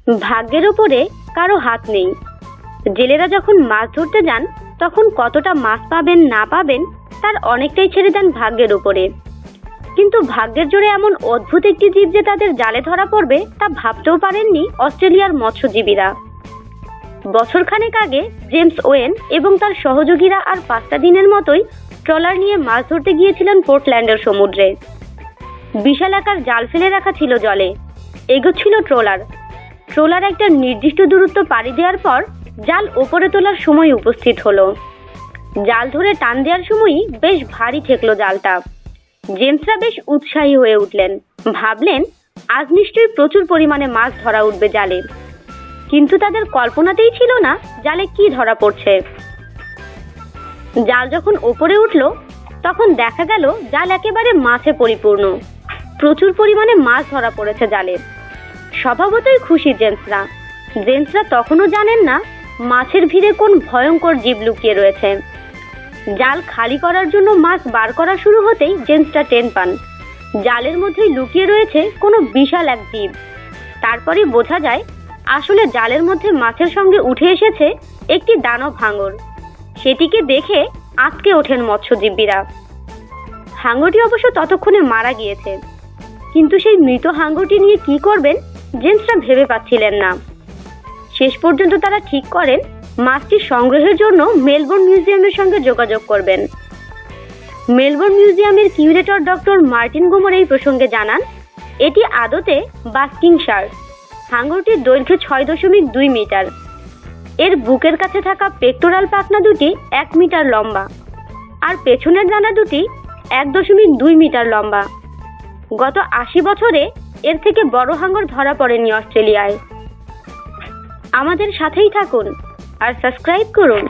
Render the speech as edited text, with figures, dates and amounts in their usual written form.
ভাগ্যের ওপরে কারো হাত নেই। জেলেরা যখন মাছ ধরতে যান তখন কতটা মাছ পাবেন না পাবেন তার অনেকটাই ছেড়ে দেন ভাগ্যের উপরে। কিন্তু ভাগ্যের জোরে এমন অদ্ভুত একটি জীব যে তাদের জালে ধরা পড়বে তা ভাবতেও পারেননি অস্ট্রেলিয়ার মৎস্যজীবীরা। বছরখানেক আগে জেমস ওয়েন এবং তার সহযোগীরা আর 5টা দিনের মতোই ট্রলার নিয়ে মাছ ধরতে গিয়েছিলেন পোর্টল্যান্ডের সমুদ্রে। বিশাল আকার জাল ফেলে রাখা ছিল জলে, এগোচ্ছিল ট্রলার একটা নির্দিষ্ট দূরত্ব পাড়ি দেওয়ার পর জাল ওপরে তোলার সময় উপস্থিত হলো। জাল ধরে টান দেওয়ার সময়ই বেশ ভারী ঠেকলো জালটা। জেমসরা বেশ উৎসাহী হয়ে উঠলেন, ভাবলেন আজ নিশ্চয়ই প্রচুর পরিমাণে মাছ ধরা উঠবে জালে। কিন্তু তাদের কল্পনাতেই ছিল না জালে কি ধরা পড়ছে। জাল যখন ওপরে উঠল তখন দেখা গেল জাল একেবারে মাছে পরিপূর্ণ। প্রচুর পরিমাণে মাছ ধরা পড়েছে জালে। স্বভাবতই খুশি জেমসরা তখনও জানেন না মাছের ভিড়ে কোন ভয়ঙ্কর জীব লুকিয়ে রয়েছে। জাল খালি করার জন্য মাছ বার করা শুরু হতেই জেমসরা টের পান জালের মধ্যেই লুকিয়ে রয়েছে কোনো বিশাল এক জীব। তারপরে বোঝা যায় আসলে জালের মধ্যে মাছের সঙ্গে উঠে এসেছে একটি দানব হাঙর। সেটিকে দেখে আঁতকে ওঠেন মৎস্যজীবীরা। হাঙরটি অবশ্য ততক্ষণে মারা গিয়েছে, কিন্তু সেই মৃত হাঙরটি নিয়ে কি করবেন জেমসরা ভেবে পাচ্ছিলেন না। শেষ পর্যন্ত তারা ঠিক করেন মাছটি সংগ্রহের জন্য মেলবোর্ন মিউজিয়ামের সঙ্গে যোগাযোগ করবেন। মেলবোর্ন মিউজিয়ামের কিউরেটর ডক্টর মার্টিন গুমর এই প্রসঙ্গে জানান, এটি আদতে বাস্কিং শার্ক। হাঙরটির দৈর্ঘ্য 6.2 মিটার। এর বুকের কাছে থাকা পেক্টোরাল পাখনা দুটি 1 মিটার লম্বা আর পেছনের ডানা দুটি 1.2 মিটার লম্বা। গত 80 বছরে এর থেকে বড় হাঙর ধরা পড়েনি অস্ট্রেলিয়ায়। আমাদের সাথেই থাকুন আর সাবস্ক্রাইব করুন।